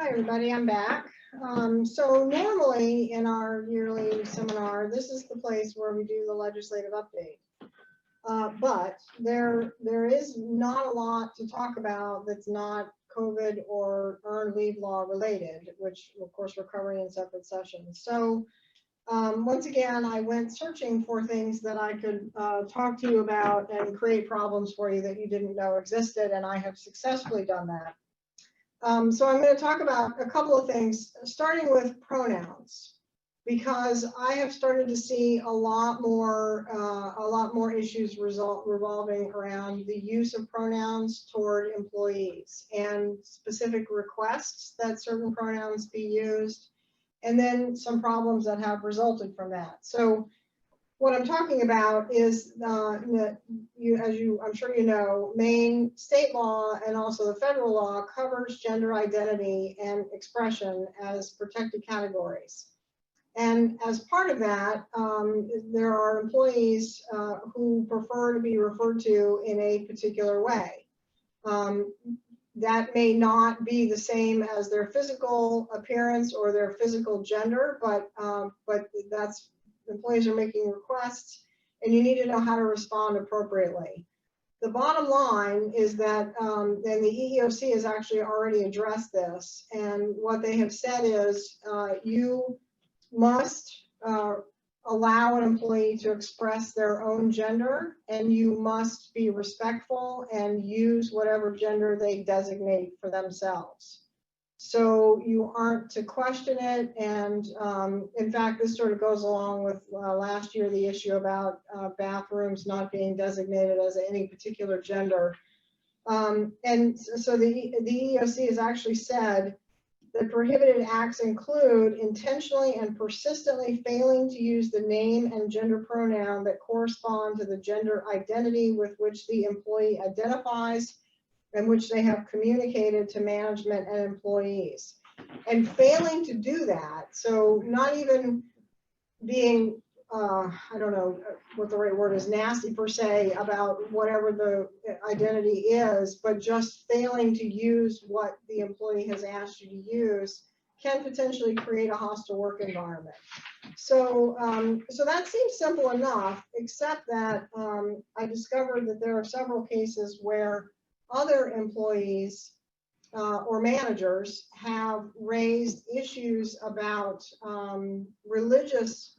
Hi, everybody. I'm back. So normally in our yearly seminar, this is the place where we do the legislative update. But there is not a lot to talk about that's not COVID or earned leave law related, which of course we're covering in separate sessions. So once again, I went searching for things that I could talk to you about and create problems for you that you didn't know existed, and I have successfully done that. So I'm going to talk about a couple of things, starting with pronouns, because I have started to see a lot more issues revolving around the use of pronouns toward employees and specific requests that certain pronouns be used, and then some problems that have resulted from that. So what I'm talking about is that I'm sure you know, Maine state law and also the federal law covers gender identity and expression as protected categories. And as part of that, there are employees who prefer to be referred to in a particular way. That may not be the same as their physical appearance or their physical gender, but that's employees are making requests, and you need to know how to respond appropriately. The bottom line is that, and the EEOC has actually already addressed this, and what they have said is you must allow an employee to express their own gender, and you must be respectful and use whatever gender they designate for themselves. So you aren't to question it, and in fact, this sort of goes along with last year, the issue about bathrooms not being designated as any particular gender. And so the EEOC has actually said that prohibited acts include intentionally and persistently failing to use the name and gender pronoun that correspond to the gender identity with which the employee identifies and which they have communicated to management and employees. And failing to do that, so not even being, I don't know what the right word is, nasty per se about whatever the identity is, but just failing to use what the employee has asked you to use can potentially create a hostile work environment. So, so that seems simple enough, except that I discovered that there are several cases where other employees or managers have raised issues about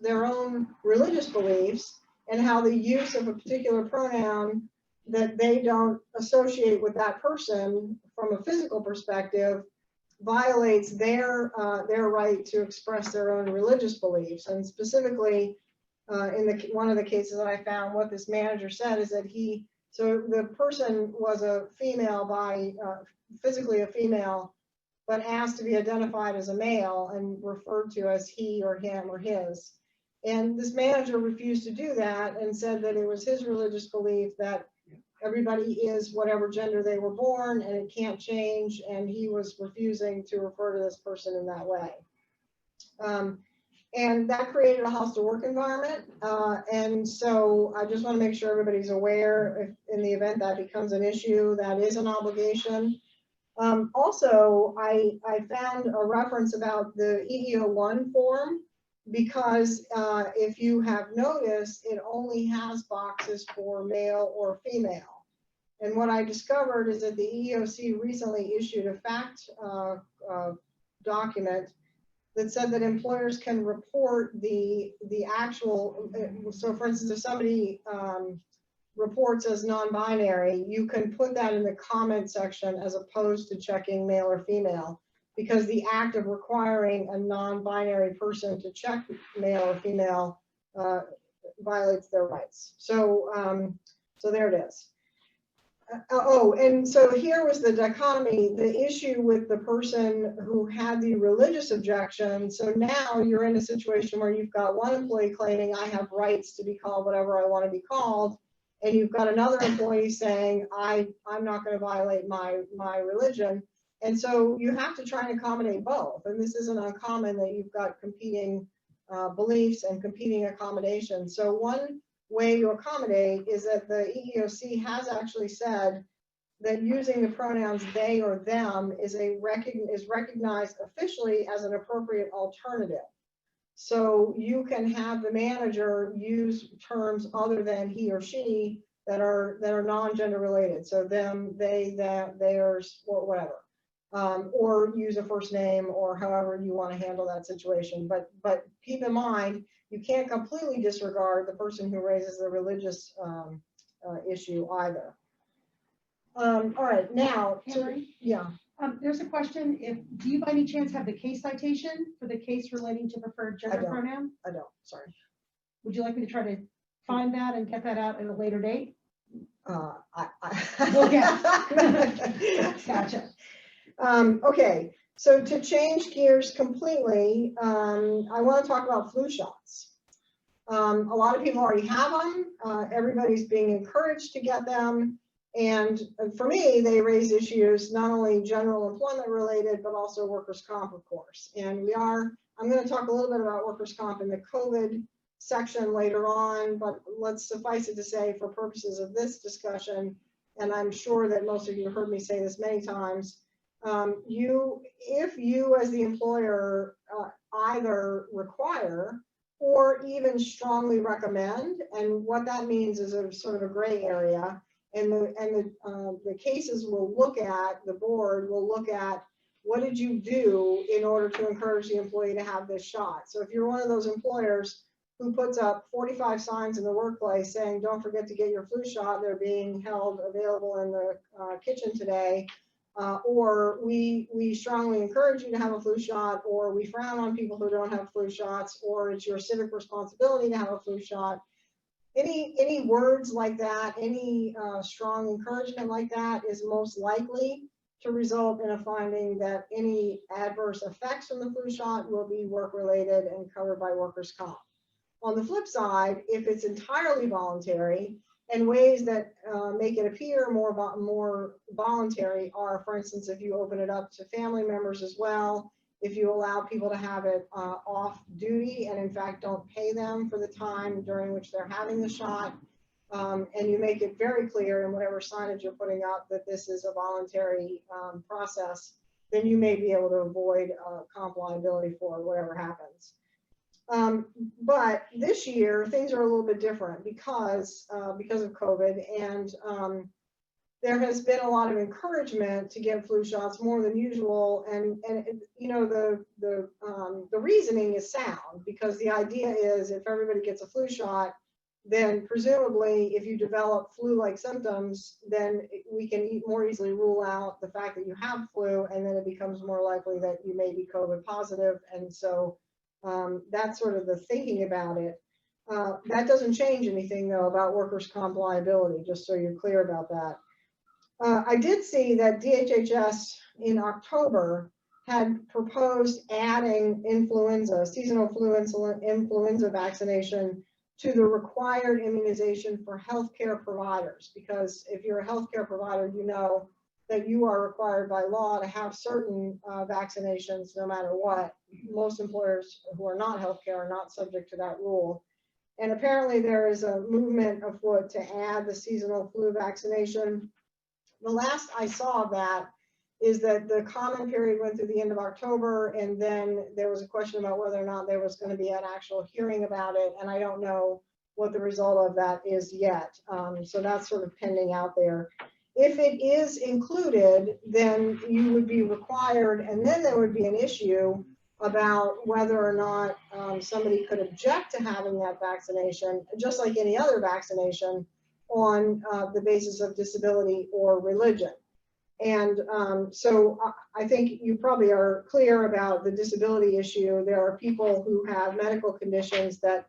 their own religious beliefs, and how the use of a particular pronoun that they don't associate with that person from a physical perspective violates their right to express their own religious beliefs. And specifically, in one of the cases that I found, what this manager said is that so the person was a female physically a female, but asked to be identified as a male and referred to as he or him or his. And this manager refused to do that and said that it was his religious belief that everybody is whatever gender they were born and it can't change, and he was refusing to refer to this person in that way. And that created a hostile work environment. And so I just want to make sure everybody's aware, if in the event that becomes an issue, that is an obligation. Also, I found a reference about the EEO1 form, because if you have noticed, it only has boxes for male or female. And what I discovered is that the EEOC recently issued a fact document that said that employers can report the actual, so for instance, if somebody reports as non-binary, you can put that in the comment section as opposed to checking male or female, because the act of requiring a non-binary person to check male or female violates their rights. So, so there it is. Oh, and so here was the dichotomy, the issue with the person who had the religious objection. So now you're in a situation where you've got one employee claiming I have rights to be called whatever I want to be called, and you've got another employee saying I'm not going to violate my religion. And so you have to try and accommodate both. And this isn't uncommon that you've got competing beliefs and competing accommodations. So one way to accommodate is that the EEOC has actually said that using the pronouns they or them is recognized officially as an appropriate alternative. So you can have the manager use terms other than he or she that are non-gender related. So them, they, that, theirs, or whatever. Or use a first name, or however you want to handle that situation. But keep in mind, you can't completely disregard the person who raises the religious issue either. All right, now, yeah. There's a question, do you by any chance have the case citation for the case relating to preferred gender pronoun? I don't, sorry. Would you like me to try to find that and get that out at a later date? Okay. Gotcha. Okay, so to change gears completely, I want to talk about flu shots. A lot of people already have them. Everybody's being encouraged to get them. And for me, they raise issues not only general employment related, but also workers' comp, of course. And I'm going to talk a little bit about workers' comp in the COVID section later on, but let's suffice it to say, for purposes of this discussion, and I'm sure that most of you have heard me say this many times, if you as the employer either require or even strongly recommend, and what that means is a sort of a gray area, and the cases will look at, the board will look at, what did you do in order to encourage the employee to have this shot? So if you're one of those employers who puts up 45 signs in the workplace saying, don't forget to get your flu shot, they're being held available in the kitchen today, or we strongly encourage you to have a flu shot, or we frown on people who don't have flu shots, or it's your civic responsibility to have a flu shot. Any words like that, any strong encouragement like that is most likely to result in a finding that any adverse effects from the flu shot will be work-related and covered by workers' comp. On the flip side, if it's entirely voluntary, and ways that make it appear more voluntary are, for instance, if you open it up to family members as well, if you allow people to have it off duty and in fact don't pay them for the time during which they're having the shot, and you make it very clear in whatever signage you're putting up that this is a voluntary process, then you may be able to avoid comp liability for whatever happens. But this year things are a little bit different because of COVID, and there has been a lot of encouragement to get flu shots more than usual, and you know the reasoning is sound, because the idea is if everybody gets a flu shot, then presumably if you develop flu-like symptoms, then we can more easily rule out the fact that you have flu, and then it becomes more likely that you may be COVID positive, and so that's sort of the thinking about it. That doesn't change anything though about workers' comp liability, just so you're clear about that. I did see that DHHS in October had proposed adding seasonal influenza vaccination to the required immunization for healthcare providers, because if you're a healthcare provider, you know that you are required by law to have certain vaccinations no matter what. Most employers who are not healthcare are not subject to that rule. And apparently there is a movement afoot to add the seasonal flu vaccination. The last I saw of that is that the comment period went through the end of October, and then there was a question about whether or not there was going to be an actual hearing about it, and I don't know what the result of that is yet. So that's sort of pending out there. If it is included, then you would be required, and then there would be an issue about whether or not somebody could object to having that vaccination, just like any other vaccination, on the basis of disability or religion. And so I think you probably are clear about the disability issue. There are people who have medical conditions that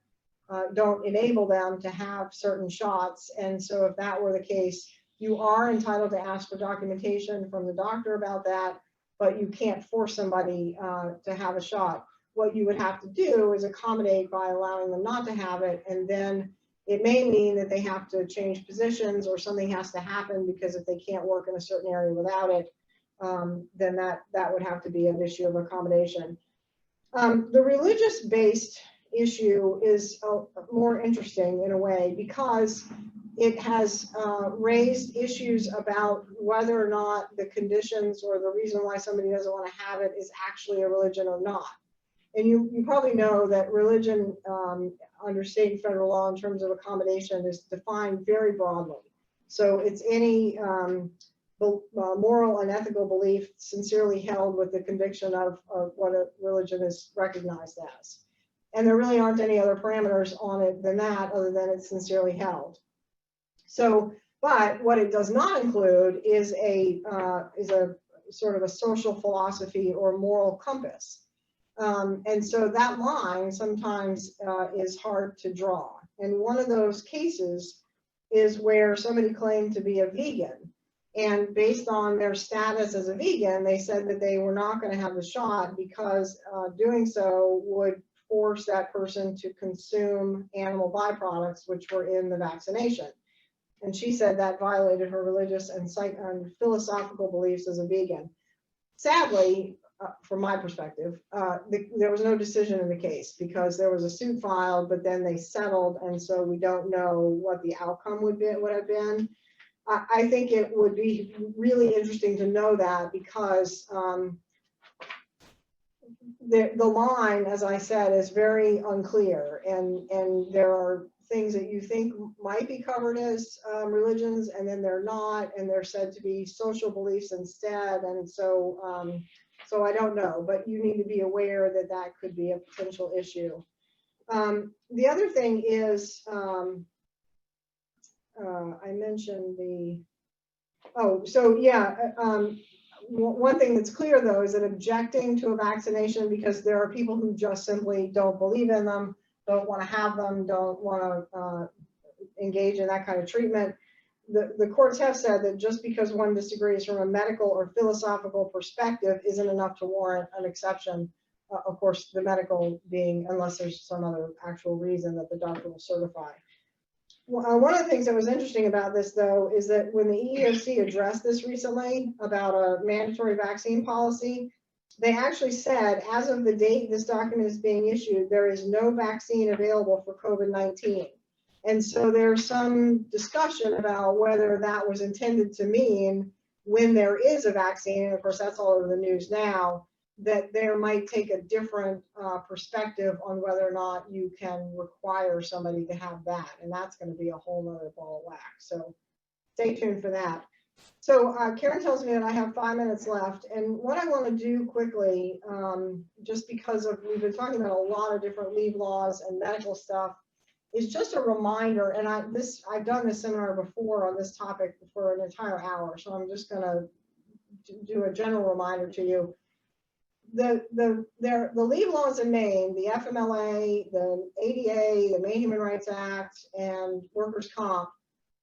don't enable them to have certain shots. And so if that were the case, you are entitled to ask for documentation from the doctor about that, but you can't force somebody to have a shot. What you would have to do is accommodate by allowing them not to have it, and then it may mean that they have to change positions or something has to happen, because if they can't work in a certain area without it, then that would have to be an issue of accommodation. The religious-based issue is more interesting in a way, because it has raised issues about whether or not the conditions or the reason why somebody doesn't want to have it is actually a religion or not. And you probably know that religion under state and federal law in terms of accommodation is defined very broadly. So it's any moral and ethical belief sincerely held with the conviction of what a religion is recognized as. And there really aren't any other parameters on it than that, other than it's sincerely held. So, but what it does not include is a sort of a social philosophy or moral compass. And so that line sometimes is hard to draw. And one of those cases is where somebody claimed to be a vegan. And based on their status as a vegan, they said that they were not going to have the shot because doing so would force that person to consume animal byproducts, which were in the vaccination. And she said that violated her religious and philosophical beliefs as a vegan. Sadly, from my perspective, there was no decision in the case because there was a suit filed, but then they settled, and so we don't know what the outcome would have been. I think it would be really interesting to know that because the line, as I said, is very unclear, and there are things that you think might be covered as religions, and then they're not, and they're said to be social beliefs instead, and so so I don't know, but you need to be aware that that could be a potential issue. The other thing is, I mentioned one thing that's clear though is that objecting to a vaccination because there are people who just simply don't believe in them, don't want to have them, don't want to engage in that kind of treatment. The courts have said that just because one disagrees from a medical or philosophical perspective isn't enough to warrant an exception. Of course, the medical being unless there's some other actual reason that the doctor will certify. One of the things that was interesting about this, though, is that when the EEOC addressed this recently about a mandatory vaccine policy, they actually said, as of the date this document is being issued, there is no vaccine available for COVID-19. And so there's some discussion about whether that was intended to mean when there is a vaccine, and of course that's all over the news now, that there might take a different perspective on whether or not you can require somebody to have that. And that's going to be a whole nother ball of wax. So stay tuned for that. So Karen tells me that I have 5 minutes left. And what I want to do quickly, just because we've been talking about a lot of different leave laws and medical stuff, is just a reminder. And I've done this seminar before on this topic for an entire hour. So I'm just going to do a general reminder to you. The leave laws in Maine, the FMLA, the ADA, the Maine Human Rights Act, and workers' comp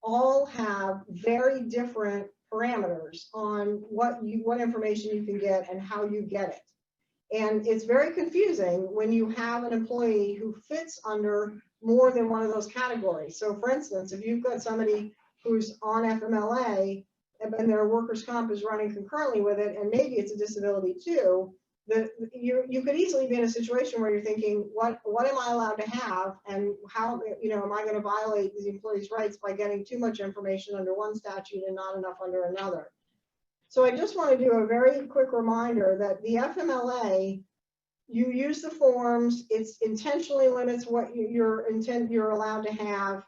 all have very different parameters on what information you can get and how you get it. And it's very confusing when you have an employee who fits under more than one of those categories. So for instance, if you've got somebody who's on FMLA and their workers' comp is running concurrently with it, and maybe it's a disability too, you could easily be in a situation where you're thinking, what am I allowed to have, and how am I going to violate the employee's rights by getting too much information under one statute and not enough under another. So I just want to do a very quick reminder that the FMLA, you use the forms, it intentionally limits what you're allowed to have.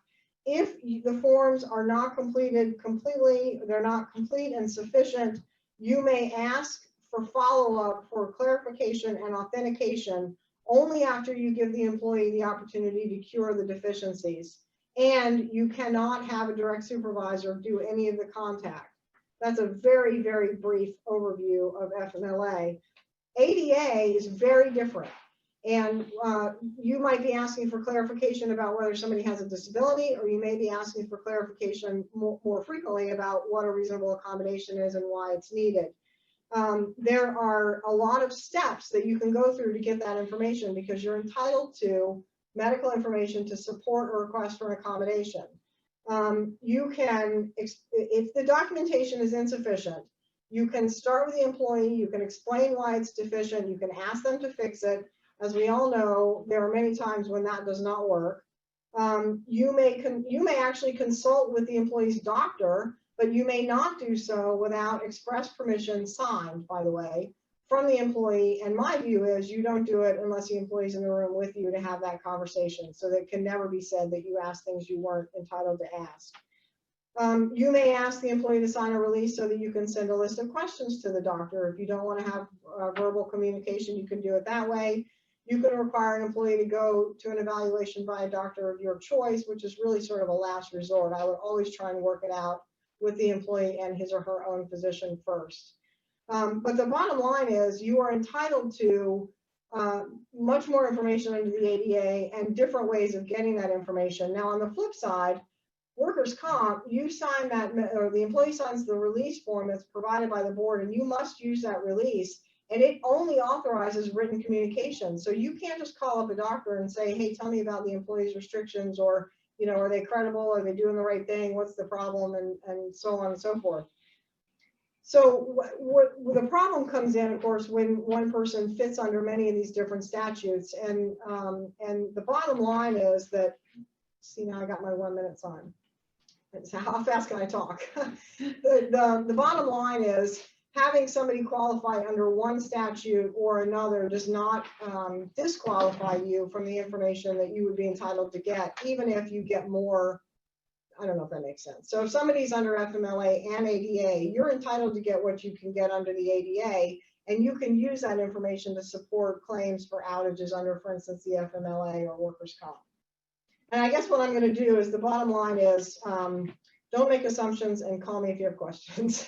If the forms are not completed completely, they're not complete and sufficient, you may ask for follow-up for clarification and authentication only after you give the employee the opportunity to cure the deficiencies. And you cannot have a direct supervisor do any of the contact. That's a very, very brief overview of FMLA. ADA is very different. And you might be asking for clarification about whether somebody has a disability, or you may be asking for clarification more frequently about what a reasonable accommodation is and why it's needed. There are a lot of steps that you can go through to get that information because you're entitled to medical information to support a request for an accommodation. You can, if the documentation is insufficient, you can start with the employee, you can explain why it's deficient, you can ask them to fix it. As we all know, there are many times when that does not work. You may actually consult with the employee's doctor, but you may not do so without express permission signed, by the way, from the employee. And my view is you don't do it unless the employee's in the room with you to have that conversation. So that it can never be said that you asked things you weren't entitled to ask. You may ask the employee to sign a release so that you can send a list of questions to the doctor. If you don't want to have verbal communication, you can do it that way. You can require an employee to go to an evaluation by a doctor of your choice, which is really sort of a last resort. I would always try and work it out with the employee and his or her own physician first. But the bottom line is you are entitled to much more information under the ADA and different ways of getting that information. Now, on the flip side, workers' comp, you sign that, or the employee signs the release form that's provided by the board, and you must use that release. And it only authorizes written communication. So you can't just call up a doctor and say, hey, tell me about the employee's restrictions, or, are they credible? Are they doing the right thing? What's the problem? And so on and so forth. So what the problem comes in, of course, when one person fits under many of these different statutes. And the bottom line is that, see, now I got my 1 minute sign. So how fast can I talk? The bottom line is having somebody qualify under one statute or another does not disqualify you from the information that you would be entitled to get, even if you get more. I don't know if that makes sense. So if somebody's under FMLA and ADA, you're entitled to get what you can get under the ADA, and you can use that information to support claims for outages under, for instance, the FMLA or workers' comp. And I guess what I'm going to do is the bottom line is don't make assumptions and call me if you have questions.